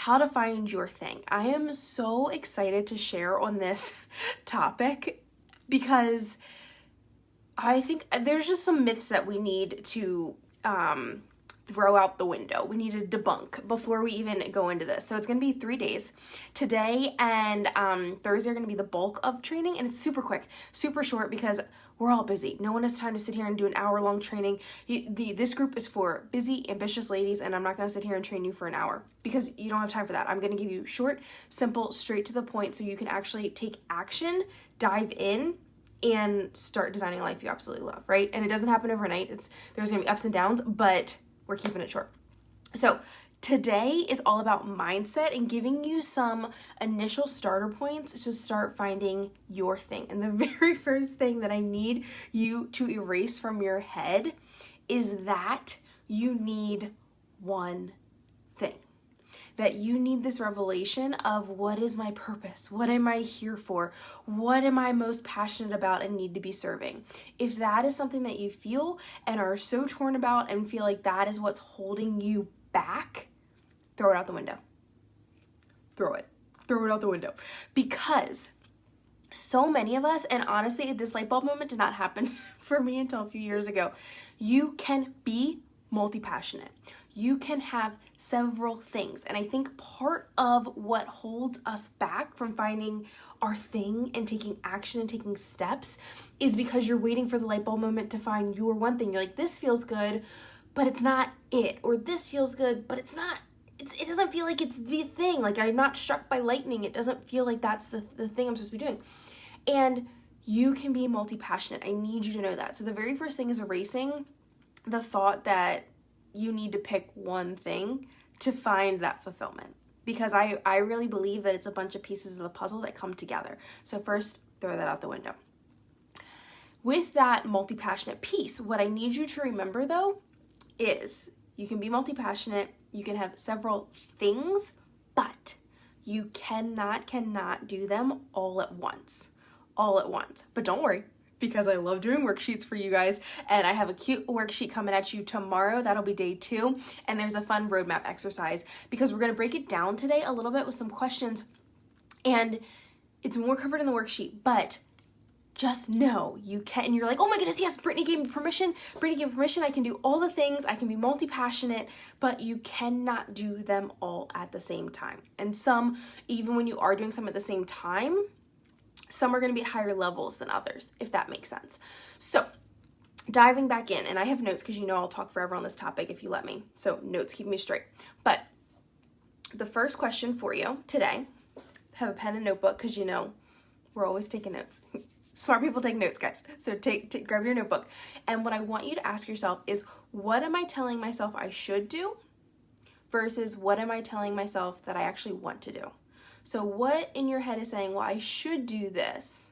how to find your thing. I am so excited to share on this topic because I think there's just some myths that we need to throw out the window. We need to debunk before we even go into this. So it's going to be 3 days. Today and Thursday are going to be the bulk of training, and it's super quick, super short because we're all busy. No one has time to sit here and do an hour-long training. This group is for busy, ambitious ladies, and I'm not going to sit here and train you for an hour because you don't have time for that. I'm going to give you short, simple, straight to the point so you can actually take action, dive in, and start designing a life you absolutely love, right? And it doesn't happen overnight. There's going to be ups and downs, but we're keeping it short. So today is all about mindset and giving you some initial starter points to start finding your thing. And the very first thing that I need you to erase from your head is that you need one thing. That you need this revelation of what is my purpose? What am I here for? What am I most passionate about and need to be serving? If that is something that you feel and are so torn about and feel like that is what's holding you back, throw it out the window. Throw it out the window. Because so many of us, and honestly, this light bulb moment did not happen for me until a few years ago. You can be multi-passionate. You can have several things. And I think part of what holds us back from finding our thing and taking action and taking steps is because you're waiting for the light bulb moment to find your one thing. You're like, this feels good, but it's not it. Or this feels good, but it's not. It doesn't feel like it's the thing. Like I'm not struck by lightning. It doesn't feel like that's the thing I'm supposed to be doing. And you can be multi-passionate. I need you to know that. So the very first thing is erasing the thought that you need to pick one thing to find that fulfillment, because I really believe that it's a bunch of pieces of the puzzle that come together. So first, throw that out the window. With that multi-passionate piece, what I need you to remember though is you can be multi-passionate, you can have several things, but you cannot do them all at once. But don't worry, because I love doing worksheets for you guys, and I have a cute worksheet coming at you tomorrow. That'll be day 2, and there's a fun roadmap exercise because we're going to break it down today a little bit with some questions, and it's more covered in the worksheet, but just know you can. And you're like, oh my goodness, yes, Brittany gave me permission. I can do all the things. I can be multi-passionate, but you cannot do them all at the same time. And some, even when you are doing some at the same time, some are going to be at higher levels than others, if that makes sense. So diving back in, and I have notes because you know I'll talk forever on this topic if you let me. So notes keep me straight. But the first question for you today, have a pen and notebook because you know we're always taking notes. Smart people take notes, guys. So grab your notebook. And what I want you to ask yourself is, what am I telling myself I should do versus what am I telling myself that I actually want to do? So what in your head is saying, well, I should do this,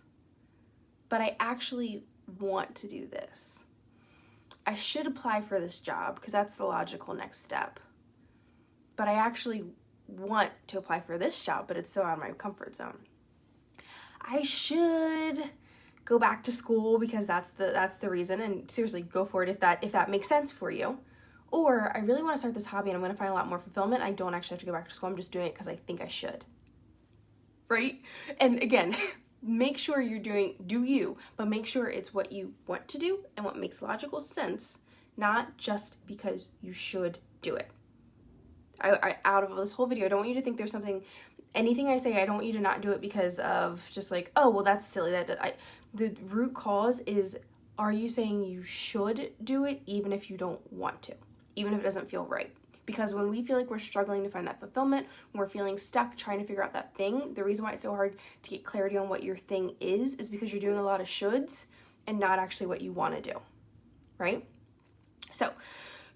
but I actually want to do this. I should apply for this job because that's the logical next step. But I actually want to apply for this job, but it's so out of my comfort zone. I should go back to school because that's the reason, and seriously, go for it if that makes sense for you. Or I really want to start this hobby and I'm going to find a lot more fulfillment. I don't actually have to go back to school. I'm just doing it because I think I should. Right? And again, make sure you're do you, but make sure it's what you want to do and what makes logical sense, not just because you should do it. I out of this whole video, I don't want you to think there's anything I say, I don't want you to not do it because of just like, oh, well, that's silly. The root cause is, are you saying you should do it even if you don't want to, even if it doesn't feel right? Because when we feel like we're struggling to find that fulfillment, when we're feeling stuck trying to figure out that thing, the reason why it's so hard to get clarity on what your thing is because you're doing a lot of shoulds and not actually what you want to do, right? So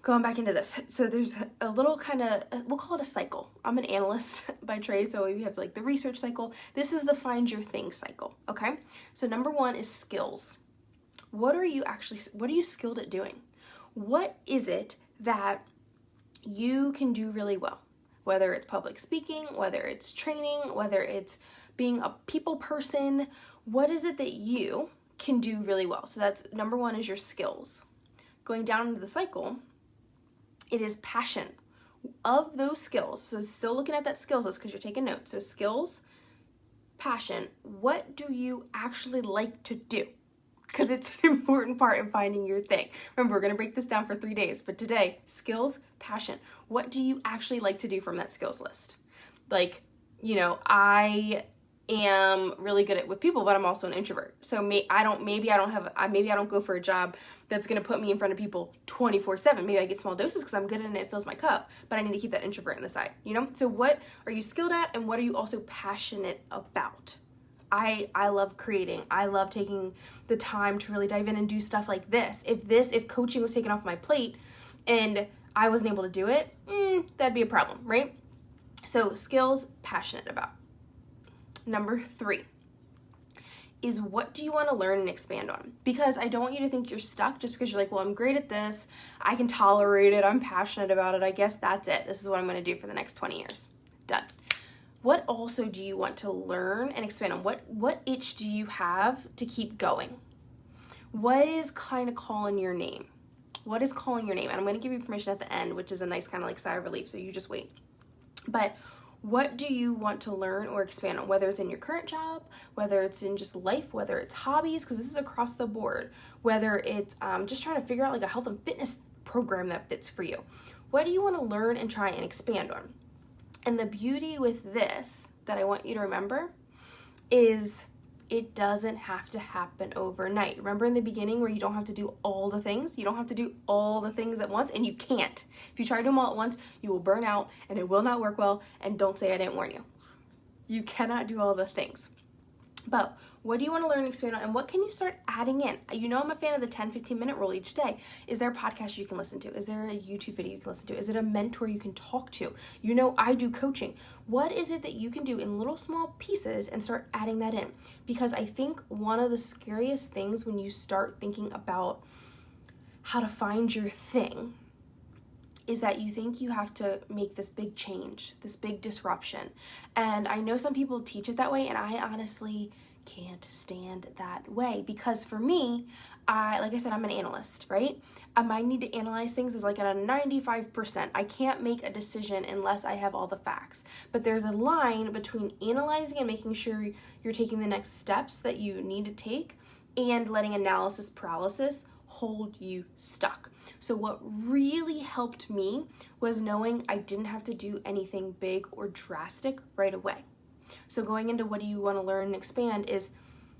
going back into this. So there's a little kind of, we'll call it a cycle. I'm an analyst by trade, so we have like the research cycle. This is the find your thing cycle, okay? So number 1 is skills. What are you skilled at doing? What is it that you can do really well? Whether it's public speaking, whether it's training, whether it's being a people person, what is it that you can do really well? So that's number 1 is your skills. Going down into the cycle, it is passion. of those skills, so still looking at that skills list because you're taking notes. So skills, passion, what do you actually like to do? Because it's an important part in finding your thing. Remember, we're going to break this down for 3 days, but today, skills, passion. What do you actually like to do from that skills list? Like, I am really good with people, but I'm also an introvert. So maybe I don't go for a job that's going to put me in front of people 24/7. Maybe I get small doses because I'm good and it fills my cup, but I need to keep that introvert on the side, So what are you skilled at, and what are you also passionate about? I love creating. I love taking the time to really dive in and do stuff like this. If coaching was taken off my plate and I wasn't able to do it, that'd be a problem, right? So skills, passionate about. Number 3 is, what do you want to learn and expand on? Because I don't want you to think you're stuck just because you're like, well, I'm great at this. I can tolerate it. I'm passionate about it. I guess that's it. This is what I'm going to do for the next 20 years. Done. What also do you want to learn and expand on? What itch do you have to keep going? What is kind of calling your name? What is calling your name? And I'm going to give you permission at the end, which is a nice kind of like sigh of relief, so you just wait. But what do you want to learn or expand on? Whether it's in your current job, whether it's in just life, whether it's hobbies, because this is across the board, whether it's just trying to figure out like a health and fitness program that fits for you. What do you want to learn and try and expand on? And the beauty with this that I want you to remember is it doesn't have to happen overnight. Remember in the beginning where you don't have to do all the things? You don't have to do all the things at once, and you can't. If you try to do them all at once, you will burn out and it will not work well, and don't say I didn't warn you. You cannot do all the things. But what do you want to learn and expand on, and what can you start adding in? I'm a fan of the 10-15 minute rule each day. Is there a podcast you can listen to? Is there a YouTube video you can listen to? Is it a mentor you can talk to? I do coaching. What is it that you can do in little small pieces and start adding that in? Because I think one of the scariest things when you start thinking about how to find your thing is that you think you have to make this big change, this big disruption. And I know some people teach it that way, and I honestly can't stand that way, because for me, like I said, I'm an analyst, right? My need to analyze things is like at a 95%. I can't make a decision unless I have all the facts. But there's a line between analyzing and making sure you're taking the next steps that you need to take, and letting analysis paralysis hold you stuck. So what really helped me was knowing I didn't have to do anything big or drastic right away. So going into what do you want to learn and expand is,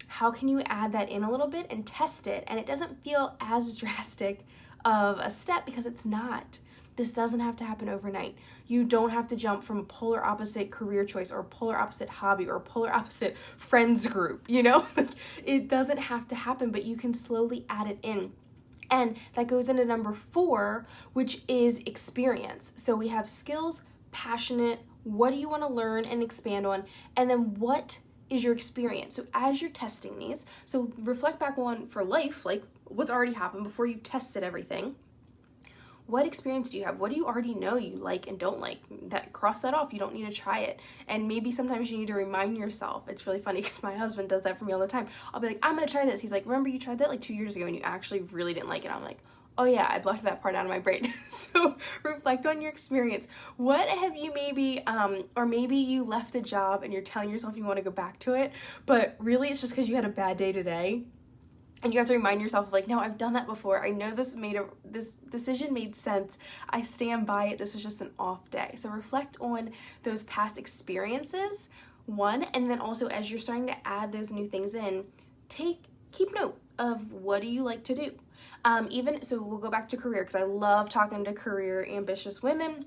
how can you add that in a little bit and test it? And it doesn't feel as drastic of a step because it's not. This doesn't have to happen overnight. You don't have to jump from a polar opposite career choice or a polar opposite hobby or a polar opposite friends group, It doesn't have to happen, but you can slowly add it in. And that goes into number 4, which is experience. So we have skills, passionate, what do you want to learn and expand on, and then what is your experience? So as you're testing these, so reflect back on for life, like what's already happened before you've tested everything. What experience do you have? What do you already know you like and don't like? Cross that off. You don't need to try it. And maybe sometimes you need to remind yourself. It's really funny because my husband does that for me all the time. I'll be like, I'm going to try this. He's like, remember you tried that like 2 years ago and you actually really didn't like it. I'm like, oh yeah, I blocked that part out of my brain. So reflect on your experience. What have you maybe, or maybe you left a job and you're telling yourself you want to go back to it, but really it's just because you had a bad day today. And you have to remind yourself, like, no, I've done that before. I know this decision made sense. I stand by it. This was just an off day. So reflect on those past experiences, one, and then also as you're starting to add those new things in, keep note of what do you like to do. So we'll go back to career, because I love talking to career ambitious women,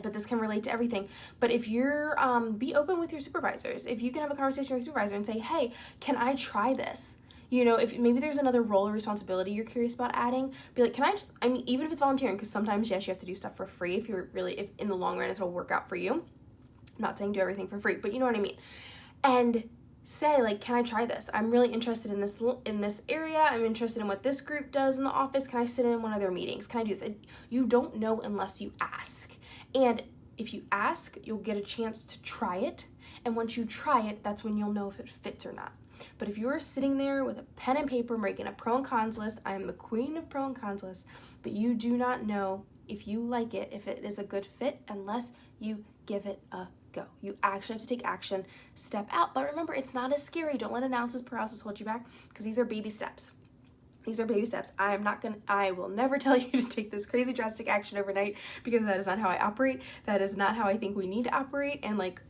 but this can relate to everything. But if you're, be open with your supervisors. If you can have a conversation with your supervisor and say, hey, can I try this? If maybe there's another role or responsibility you're curious about adding, be like, even if it's volunteering, because sometimes, yes, you have to do stuff for free if in the long run it'll work out for you. I'm not saying do everything for free, but you know what I mean. And say, like, can I try this? I'm really interested in this area. I'm interested in what this group does in the office. Can I sit in one of their meetings? Can I do this? And you don't know unless you ask. And if you ask, you'll get a chance to try it. And once you try it, that's when you'll know if it fits or not. But if you're sitting there with a pen and paper making a pro and cons list, I am the queen of pro and cons lists, but you do not know if you like it, if it is a good fit, unless you give it a go. You actually have to take action, step out. But remember, it's not as scary. Don't let analysis paralysis hold you back, because these are baby steps. These are baby steps. I will never tell you to take this crazy drastic action overnight, because that is not how I operate. That is not how I think we need to operate. And like,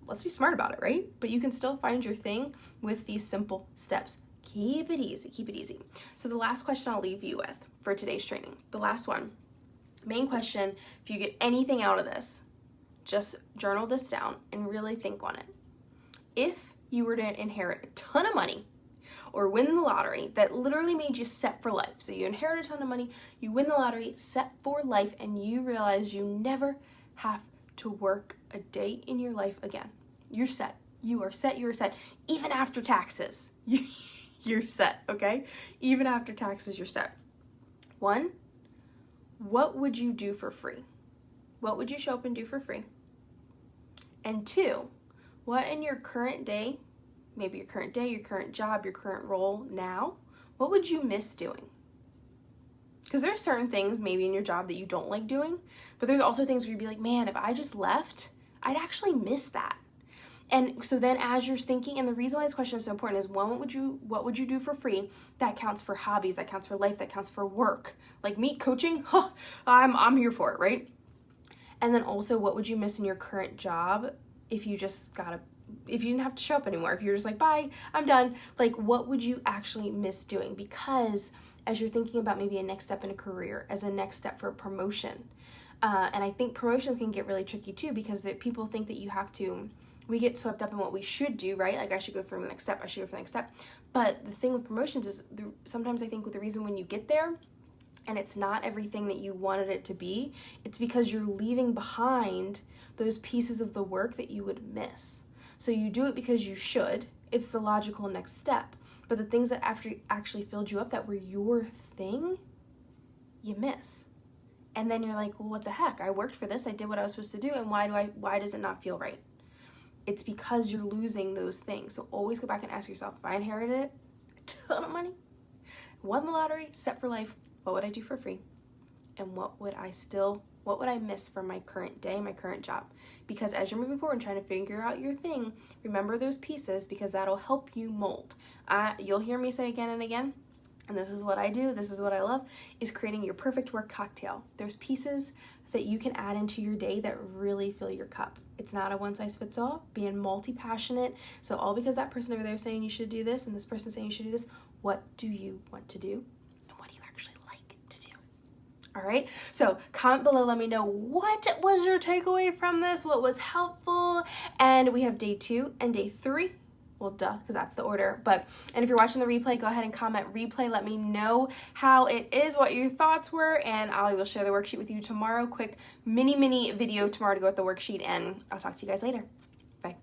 let's be smart about it, right? But you can still find your thing with these simple steps. Keep it easy, keep it easy. So the last question I'll leave you with for today's training, the last one, main question, if you get anything out of this, just journal this down and really think on it. If you were to inherit a ton of money or win the lottery that literally made you set for life, so you inherit a ton of money, you win the lottery, set for life, and you realize you never have to work a day in your life again. You're set. You are set. You are set. Even after taxes, you're set, okay? Even after taxes, you're set. 1, what would you do for free? What would you show up and do for free? And 2, what in your current day, maybe your current day, your current job, your current role now, what would you miss doing? Because there's certain things maybe in your job that you don't like doing, but there's also things where you'd be like, man, if I just left, I'd actually miss that. And so then as you're thinking, and the reason why this question is so important is, 1, what would you do for free? That counts for hobbies, that counts for life, that counts for work. Like me, coaching, I'm here for it, right? And then also, what would you miss in your current job if you didn't have to show up anymore? If you're just like, bye, I'm done. Like, what would you actually miss doing? Because as you're thinking about maybe a next step in a career, as a next step for a promotion, and I think promotions can get really tricky too, because people think that we get swept up in what we should do, right? Like, I should go for the next step, I should go for the next step. But the thing with promotions is sometimes I think the reason when you get there and it's not everything that you wanted it to be, it's because you're leaving behind those pieces of the work that you would miss. So you do it because you should. It's the logical next step. But the things that actually filled you up, that were your thing, you miss. And then you're like, well, what the heck? I worked for this, I did what I was supposed to do, and why does it not feel right? It's because you're losing those things. So always go back and ask yourself, if I inherited a ton of money, won the lottery, set for life, what would I do for free? And what would I miss from my current day, my current job? Because as you're moving forward and trying to figure out your thing, remember those pieces, because that'll help you mold. You'll hear me say again and again, and this is what I do, this is what I love, is creating your perfect work cocktail. There's pieces that you can add into your day that really fill your cup. It's not a one-size-fits-all, being multi-passionate. So all because that person over there is saying you should do this and this person saying you should do this, what do you want to do? And what do you actually like to do? All right, so comment below, let me know what was your takeaway from this, what was helpful. And we have day 2 and day 3. Well, duh, because that's the order. And if you're watching the replay, go ahead and comment replay. Let me know how it is, what your thoughts were, and I will share the worksheet with you tomorrow. Quick mini video tomorrow to go with the worksheet, and I'll talk to you guys later. Bye.